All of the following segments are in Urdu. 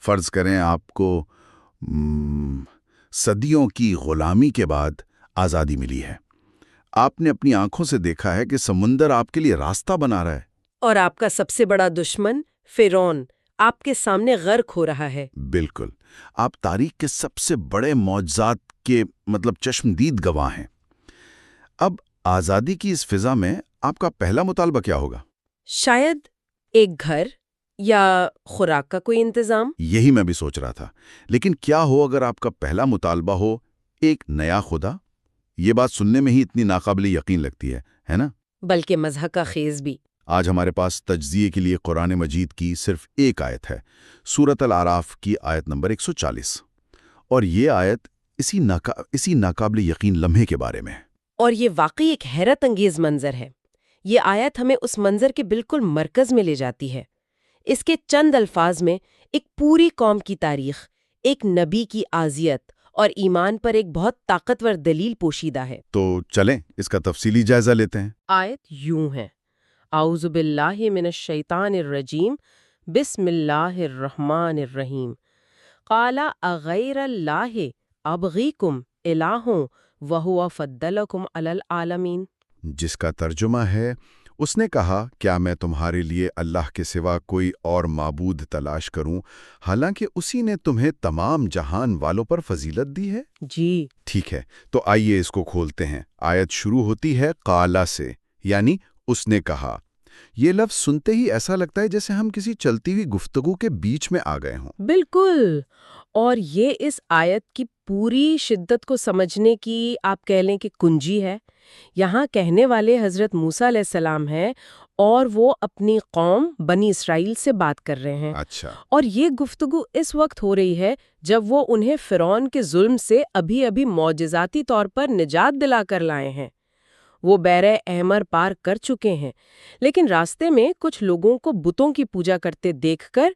فرض کریں آپ کو صدیوں کی غلامی کے بعد آزادی ملی ہے۔ آپ نے اپنی آنکھوں سے دیکھا ہے کہ سمندر آپ کے لیے راستہ بنا رہا ہے، اور آپ کا سب سے بڑا دشمن فرعون آپ کے سامنے غرق ہو رہا ہے۔ بالکل، آپ تاریخ کے سب سے بڑے معجزات کے چشمدید گواہ ہیں۔ اب آزادی کی اس فضا میں آپ کا پہلا مطالبہ کیا ہوگا؟ شاید ایک گھر یا خوراک کا کوئی انتظام۔ یہی میں بھی سوچ رہا تھا، لیکن کیا ہو اگر آپ کا پہلا مطالبہ ہو ایک نیا خدا؟ یہ بات سننے میں ہی اتنی ناقابل یقین لگتی ہے نا؟ بلکہ مضحکہ کا خیز بھی۔ آج ہمارے پاس تجزیے کے لیے قرآن مجید کی صرف ایک آیت ہے، سورۃ الاعراف کی آیت نمبر 140، اور یہ آیت اسی ناقابل یقین لمحے کے بارے میں ہے۔ اور یہ واقعی ایک حیرت انگیز منظر ہے۔ یہ آیت ہمیں اس منظر کے بالکل مرکز میں لے جاتی ہے۔ اس کے چند الفاظ میں ایک پوری قوم کی تاریخ، ایک نبی کی اذیت اور ایمان پر ایک بہت طاقتور دلیل پوشیدہ ہے۔ تو چلیں اس کا تفصیلی جائزہ لیتے ہیں۔ آیت یوں ہے: اعوذ باللہ من الشیطان الرجیم، بسم اللہ الرحمن الرحیم، قال اغیر اللہ ابغیکم الہ وہو فضلکم علی العالمین۔ جس کا ترجمہ ہے، اس نے کہا کیا میں تمہارے لیے اللہ کے سوا کوئی اور معبود تلاش کروں حالانکہ اسی نے تمہیں تمام جہان والوں پر فضیلت دی ہے؟ جی ٹھیک ہے، تو آئیے اس کو کھولتے ہیں۔ آیت شروع ہوتی ہے قالا سے، یعنی اس نے کہا۔ یہ لفظ سنتے ہی ایسا لگتا ہے جیسے ہم کسی چلتی ہوئی گفتگو کے بیچ میں آ گئے ہوں۔ بالکل، اور یہ اس آیت کی پوری شدت کو سمجھنے کی آپ کہہ لیں کہ کنجی ہے۔ یہاں کہنے والے حضرت موسیٰ علیہ السلام ہیں اور وہ اپنی قوم بنی اسرائیل سے بات کر رہے ہیں۔ اچھا، اور یہ گفتگو اس وقت ہو رہی ہے جب وہ انہیں فرعون کے ظلم سے ابھی معجزاتی طور پر نجات دلا کر لائے ہیں۔ وہ بحر احمر پار کر چکے ہیں، لیکن راستے میں کچھ لوگوں کو بتوں کی پوجا کرتے دیکھ کر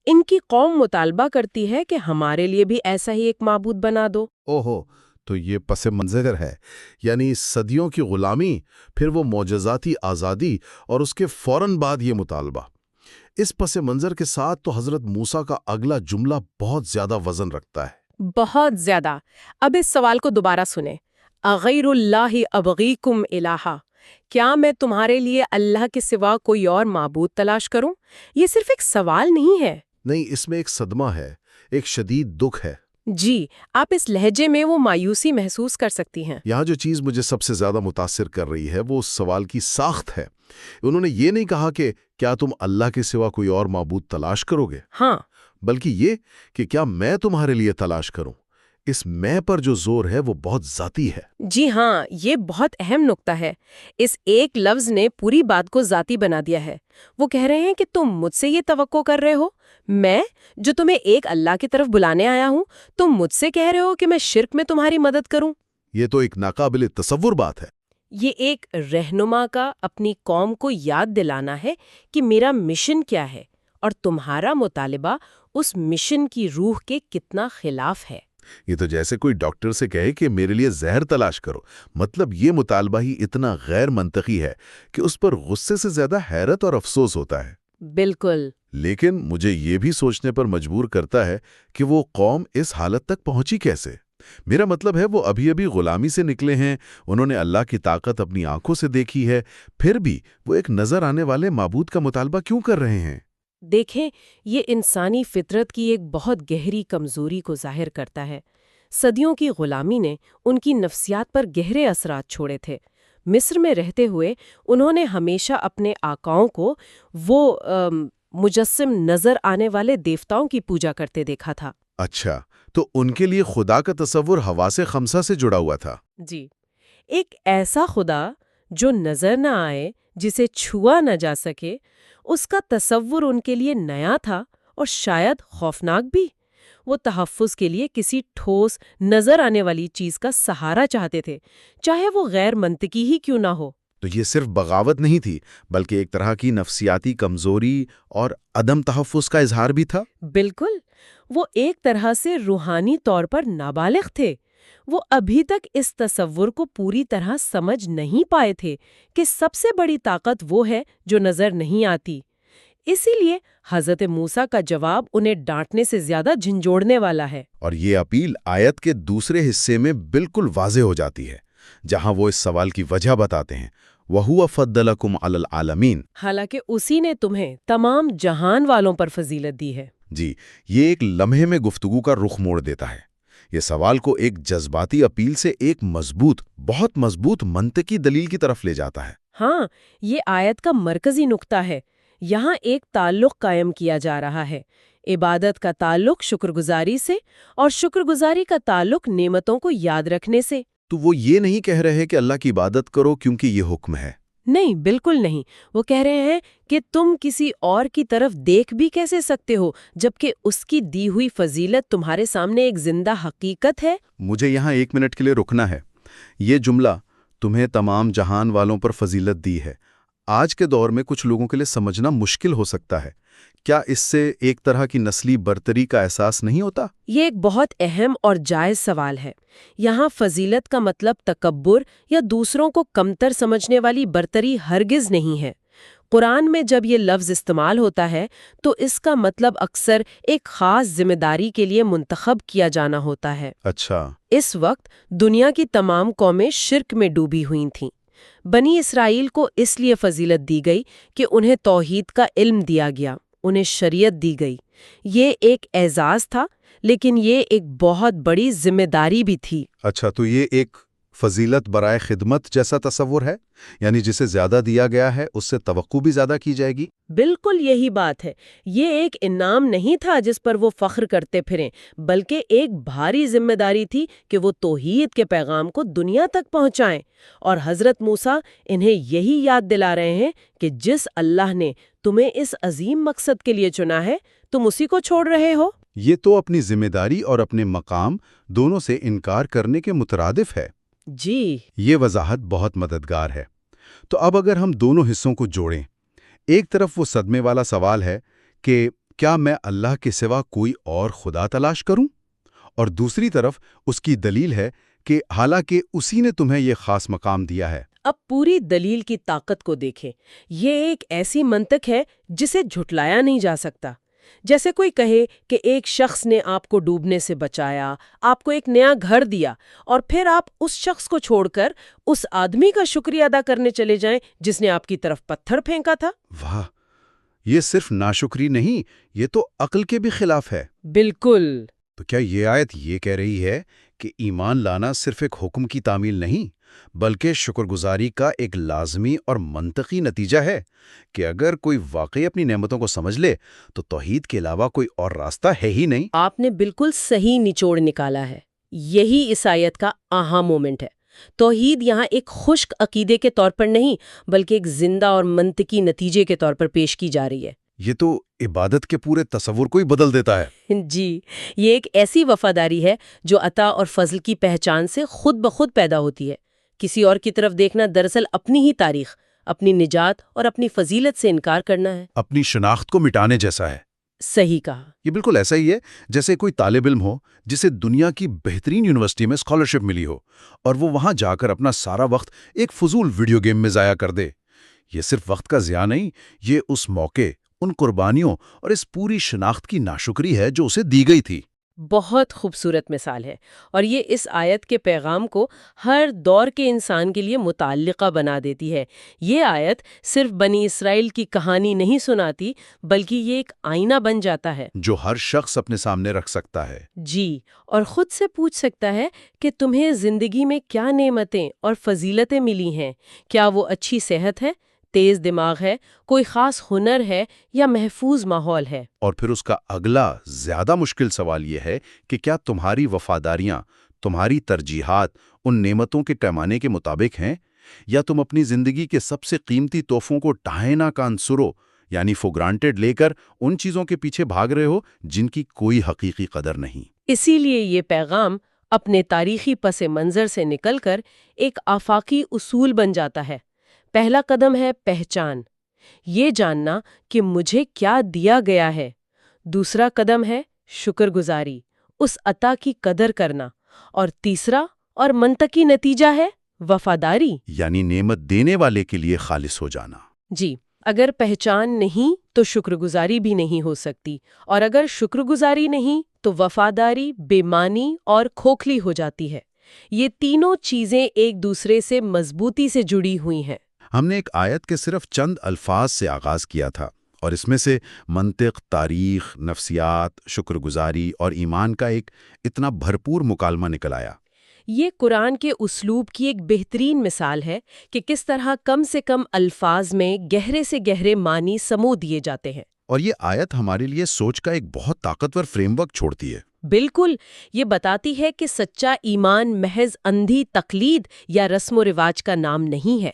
ان کی قوم مطالبہ کرتی ہے کہ ہمارے لیے بھی ایسا ہی ایک معبود بنا دو۔ اوہو، تو یہ پس منظر ہے، یعنی صدیوں کی غلامی، پھر وہ معجزاتی آزادی اور اس کے فوراً بعد یہ مطالبہ۔ اس پس منظر کے ساتھ تو حضرت موسیٰ کا اگلا جملہ بہت زیادہ وزن رکھتا ہے۔ بہت زیادہ۔ اب اس سوال کو دوبارہ سنیں: اغیر اللہ ابغیکم الہ، کیا میں تمہارے لیے اللہ کے سوا کوئی اور معبود تلاش کروں؟ یہ صرف ایک سوال نہیں ہے۔ نہیں، اس میں ایک صدمہ ہے، ایک شدید دکھ ہے۔ جی، آپ اس لہجے میں وہ مایوسی محسوس کر سکتی ہیں۔ یہاں جو چیز مجھے سب سے زیادہ متاثر کر رہی ہے وہ اس سوال کی ساخت ہے۔ انہوں نے یہ نہیں کہا کہ کیا تم اللہ کے سوا کوئی اور معبود تلاش کرو گے، ہاں، بلکہ یہ کہ کیا میں تمہارے لیے تلاش کروں۔ اس میں پر جو زور ہے وہ بہت ذاتی ہے۔ جی ہاں، یہ بہت اہم نکتہ ہے۔ اس ایک لفظ نے پوری بات کو ذاتی بنا دیا ہے۔ وہ کہہ رہے ہیں کہ تم مجھ سے یہ توقع کر رہے ہو، میں جو تمہیں ایک اللہ کی طرف بلانے آیا ہوں، تم مجھ سے کہہ رہے ہو کہ میں شرک میں تمہاری مدد کروں۔ یہ تو ایک ناقابل تصور بات ہے۔ یہ ایک رہنما کا اپنی قوم کو یاد دلانا ہے کہ میرا مشن کیا ہے اور تمہارا مطالبہ اس مشن کی روح کے کتنا خلاف ہے۔ یہ تو جیسے کوئی ڈاکٹر سے کہے کہ میرے لیے زہر تلاش کرو۔ مطلب یہ مطالبہ ہی اتنا غیر منطقی ہے کہ اس پر غصے سے زیادہ حیرت اور افسوس ہوتا ہے۔ بالکل۔ لیکن مجھے یہ بھی سوچنے پر مجبور کرتا ہے کہ وہ قوم اس حالت تک پہنچی کیسے؟ میرا مطلب ہے وہ ابھی غلامی سے نکلے ہیں، انہوں نے اللہ کی طاقت اپنی آنکھوں سے دیکھی ہے، پھر بھی وہ ایک نظر آنے والے معبود کا مطالبہ کیوں کر رہے ہیں؟ دیکھیں، یہ انسانی فطرت کی ایک بہت گہری کمزوری کو ظاہر کرتا ہے۔ صدیوں کی غلامی نے ان کی نفسیات پر گہرے اثرات چھوڑے تھے۔ مصر میں رہتے ہوئے انہوں نے ہمیشہ اپنے آقاؤں کو وہ مجسم نظر آنے والے دیوتاؤں کی پوجا کرتے دیکھا تھا۔ اچھا، تو ان کے لیے خدا کا تصور حواس خمسہ سے جڑا ہوا تھا۔ جی، ایک ایسا خدا جو نظر نہ آئے، جسے چھوا نہ جا سکے، اس کا تصور ان کے لیے نیا تھا اور شاید خوفناک بھی۔ وہ تحفظ کے لیے کسی ٹھوس نظر آنے والی چیز کا سہارا چاہتے تھے، چاہے وہ غیر منطقی ہی کیوں نہ ہو۔ تو یہ صرف بغاوت نہیں تھی، بلکہ ایک طرح کی نفسیاتی کمزوری اور عدم تحفظ کا اظہار بھی تھا۔ بالکل، وہ ایک طرح سے روحانی طور پر نابالغ تھے۔ وہ ابھی تک اس تصور کو پوری طرح سمجھ نہیں پائے تھے کہ سب سے بڑی طاقت وہ ہے جو نظر نہیں آتی۔ اسی لیے حضرت موسیٰ کا جواب انہیں ڈانٹنے سے زیادہ جھنجھوڑنے والا ہے۔ اور یہ اپیل آیت کے دوسرے حصے میں بالکل واضح ہو جاتی ہے، جہاں وہ اس سوال کی وجہ بتاتے ہیں وَهُوَ فَضَّلَكُمْ عَلَى الْعَالَمِينَ۔ حالانکہ اسی نے تمہیں تمام جہان والوں پر فضیلت دی ہے۔ جی، یہ ایک لمحے میں گفتگو کا رخ موڑ دیتا ہے۔ یہ سوال کو ایک جذباتی اپیل سے ایک بہت مضبوط منطقی دلیل کی طرف لے جاتا ہے۔ ہاں، یہ آیت کا مرکزی نقطہ ہے۔ یہاں ایک تعلق قائم کیا جا رہا ہے، عبادت کا تعلق شکر گزاری سے، اور شکر گزاری کا تعلق نعمتوں کو یاد رکھنے سے۔ تو وہ یہ نہیں کہہ رہے کہ اللہ کی عبادت کرو کیونکہ یہ حکم ہے۔ نہیں، بالکل نہیں۔ وہ کہہ رہے ہیں کہ تم کسی اور کی طرف دیکھ بھی کیسے سکتے ہو جبکہ اس کی دی ہوئی فضیلت تمہارے سامنے ایک زندہ حقیقت ہے۔ مجھے یہاں 1 منٹ کے لیے رکنا ہے۔ یہ جملہ تمہیں تمام جہان والوں پر فضیلت دی ہے، آج کے دور میں کچھ لوگوں کے لیے سمجھنا مشکل ہو سکتا ہے۔ کیا اس سے ایک طرح کی نسلی برتری کا احساس نہیں ہوتا؟ یہ ایک بہت اہم اور جائز سوال ہے۔ یہاں فضیلت کا مطلب تکبر یا دوسروں کو کمتر سمجھنے والی برتری ہرگز نہیں ہے۔ قرآن میں جب یہ لفظ استعمال ہوتا ہے تو اس کا مطلب اکثر ایک خاص ذمہ داری کے لیے منتخب کیا جانا ہوتا ہے۔ اچھا، اس وقت دنیا کی تمام قومیں شرک میں ڈوبی ہوئی تھیں۔ بنی اسرائیل کو اس لیے فضیلت دی گئی کہ انہیں توحید کا علم دیا گیا، انہیں شریعت دی گئی۔ یہ ایک اعزاز تھا، لیکن یہ ایک بہت بڑی ذمہ داری بھی تھی۔ اچھا، تو یہ ایک فضیلت برائے خدمت جیسا تصور ہے، یعنی جسے زیادہ دیا گیا ہے اس سے توقع بھی زیادہ کی جائے گی؟ بالکل یہی بات ہے۔ یہ ایک انعام نہیں تھا جس پر وہ فخر کرتے پھریں، بلکہ ایک بھاری ذمہ داری تھی کہ وہ توحید کے پیغام کو دنیا تک پہنچائیں۔ اور حضرت موسیٰ انہیں یہی یاد دلا رہے ہیں کہ جس اللہ نے تمہیں اس عظیم مقصد کے لیے چنا ہے، تم اسی کو چھوڑ رہے ہو۔ یہ تو اپنی ذمہ داری اور اپنے مقام دونوں سے انکار کرنے کے مترادف ہے۔ جی، یہ وضاحت بہت مددگار ہے۔ تو اب اگر ہم دونوں حصوں کو جوڑیں، ایک طرف وہ صدمے والا سوال ہے کہ کیا میں اللہ کے سوا کوئی اور خدا تلاش کروں؟ اور دوسری طرف اس کی دلیل ہے کہ حالانکہ اسی نے تمہیں یہ خاص مقام دیا ہے۔ اب پوری دلیل کی طاقت کو دیکھیں۔ یہ ایک ایسی منطق ہے جسے جھٹلایا نہیں جا سکتا۔ جیسے کوئی کہے کہ ایک شخص نے آپ کو ڈوبنے سے بچایا، آپ کو ایک نیا گھر دیا، اور پھر آپ اس شخص کو چھوڑ کر اس آدمی کا شکریہ ادا کرنے چلے جائیں جس نے آپ کی طرف پتھر پھینکا تھا۔ واہ، یہ صرف ناشکری نہیں، یہ تو عقل کے بھی خلاف ہے۔ بالکل۔ تو کیا یہ آیت یہ کہہ رہی ہے کہ ایمان لانا صرف ایک حکم کی تعمیل نہیں، بلکہ شکر گزاری کا ایک لازمی اور منطقی نتیجہ ہے کہ اگر کوئی واقعی اپنی نعمتوں کو سمجھ لے تو توحید کے علاوہ کوئی اور راستہ ہے ہی نہیں؟ آپ نے بالکل صحیح نچوڑ نکالا ہے۔ یہی اس آیت کا اہم مومنٹ ہے۔ توحید یہاں ایک خشک عقیدے کے طور پر نہیں، بلکہ ایک زندہ اور منطقی نتیجے کے طور پر پیش کی جا رہی ہے۔ یہ تو عبادت کے پورے تصور کو ہی بدل دیتا ہے۔ جی، یہ ایک ایسی وفاداری ہے جو عطا اور فضل کی پہچان سے خود بخود پیدا ہوتی ہے۔ کسی اور کی طرف دیکھنا دراصل اپنی ہی تاریخ، اپنی نجات اور اپنی فضیلت سے انکار کرنا ہے۔ اپنی شناخت کو مٹانے جیسا ہے۔ صحیح کہا۔ یہ بالکل ایسا ہی ہے جیسے کوئی طالب علم ہو جسے دنیا کی بہترین یونیورسٹی میں اسکالرشپ ملی ہو اور وہ وہاں جا کر اپنا سارا وقت ایک فضول ویڈیو گیم میں ضائع کر دے۔ یہ صرف وقت کا ضیاع نہیں، یہ اس موقع، ان قربانیوں اور اس پوری شناخت کی ناشکری ہے جو اسے دی گئی تھی۔ بہت خوبصورت مثال ہے، اور یہ اس آیت کے پیغام کو ہر دور کے انسان کے لیے متعلقہ بنا دیتی ہے۔ یہ آیت صرف بنی اسرائیل کی کہانی نہیں سناتی، بلکہ یہ ایک آئینہ بن جاتا ہے جو ہر شخص اپنے سامنے رکھ سکتا ہے۔ جی، اور خود سے پوچھ سکتا ہے کہ تمہیں زندگی میں کیا نعمتیں اور فضیلتیں ملی ہیں؟ کیا وہ اچھی صحت ہے، تیز دماغ ہے، کوئی خاص ہنر ہے، یا محفوظ ماحول ہے؟ اور پھر اس کا اگلا زیادہ مشکل سوال یہ ہے کہ کیا تمہاری وفاداریاں، تمہاری ترجیحات ان نعمتوں کے پیمانے کے مطابق ہیں، یا تم اپنی زندگی کے سب سے قیمتی تحفوں کو ٹھائنا کان سرو یعنی فور گرانٹیڈ لے کر ان چیزوں کے پیچھے بھاگ رہے ہو جن کی کوئی حقیقی قدر نہیں؟ اسی لیے یہ پیغام اپنے تاریخی پس منظر سے نکل کر ایک آفاقی اصول بن جاتا ہے۔ پہلا قدم ہے پہچان، یہ جاننا کہ مجھے کیا دیا گیا ہے۔ دوسرا قدم ہے شکر گزاری، اس عطا کی قدر کرنا۔ اور تیسرا اور منطقی نتیجہ ہے وفاداری، یعنی نعمت دینے والے کے لیے خالص ہو جانا۔ جی، اگر پہچان نہیں تو شکر گزاری بھی نہیں ہو سکتی، اور اگر شکر گزاری نہیں تو وفاداری بےمانی اور کھوکھلی ہو جاتی ہے۔ یہ تینوں چیزیں ایک دوسرے سے مضبوطی سے جڑی ہوئی ہیں۔ ہم نے ایک آیت کے صرف چند الفاظ سے آغاز کیا تھا، اور اس میں سے منطق، تاریخ، نفسیات، شکر گزاری اور ایمان کا ایک اتنا بھرپور مکالمہ نکل آیا۔ یہ قرآن کے اسلوب کی ایک بہترین مثال ہے کہ کس طرح کم سے کم الفاظ میں گہرے سے گہرے معنی سمو دیے جاتے ہیں۔ اور یہ آیت ہمارے لیے سوچ کا ایک بہت طاقتور فریم ورک چھوڑتی ہے۔ بالکل، یہ بتاتی ہے کہ سچا ایمان محض اندھی تقلید یا رسم و رواج کا نام نہیں ہے۔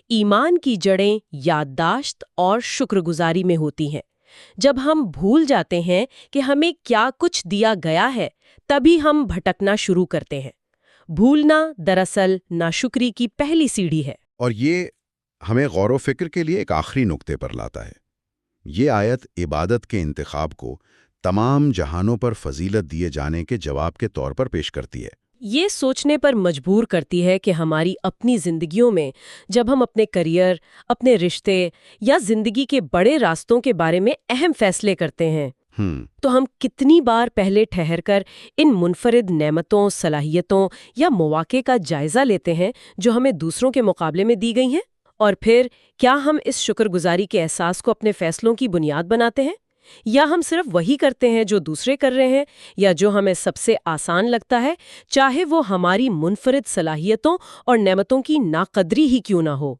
ایمان کی جڑیں یادداشت اور شکر گزاری میں ہوتی ہیں۔ جب ہم بھول جاتے ہیں کہ ہمیں کیا کچھ دیا گیا ہے، تبھی ہم بھٹکنا شروع کرتے ہیں۔ بھولنا دراصل ناشکری کی پہلی سیڑھی ہے۔ اور یہ ہمیں غور و فکر کے لیے ایک آخری نقطے پر لاتا ہے۔ یہ آیت عبادت کے انتخاب کو تمام جہانوں پر فضیلت دیے جانے کے جواب کے طور پر پیش کرتی ہے۔ یہ سوچنے پر مجبور کرتی ہے کہ ہماری اپنی زندگیوں میں جب ہم اپنے کیریئر، اپنے رشتے یا زندگی کے بڑے راستوں کے بارے میں اہم فیصلے کرتے ہیں تو ہم کتنی بار پہلے ٹھہر کر ان منفرد نعمتوں، صلاحیتوں یا مواقع کا جائزہ لیتے ہیں جو ہمیں دوسروں کے مقابلے میں دی گئی ہیں، اور پھر کیا ہم اس شکر گزاری کے احساس کو اپنے فیصلوں کی بنیاد بناتے ہیں، یا ہم صرف وہی کرتے ہیں جو دوسرے کر رہے ہیں یا جو ہمیں سب سے آسان لگتا ہے، چاہے وہ ہماری منفرد صلاحیتوں اور نعمتوں کی ناقدری ہی کیوں نہ ہو۔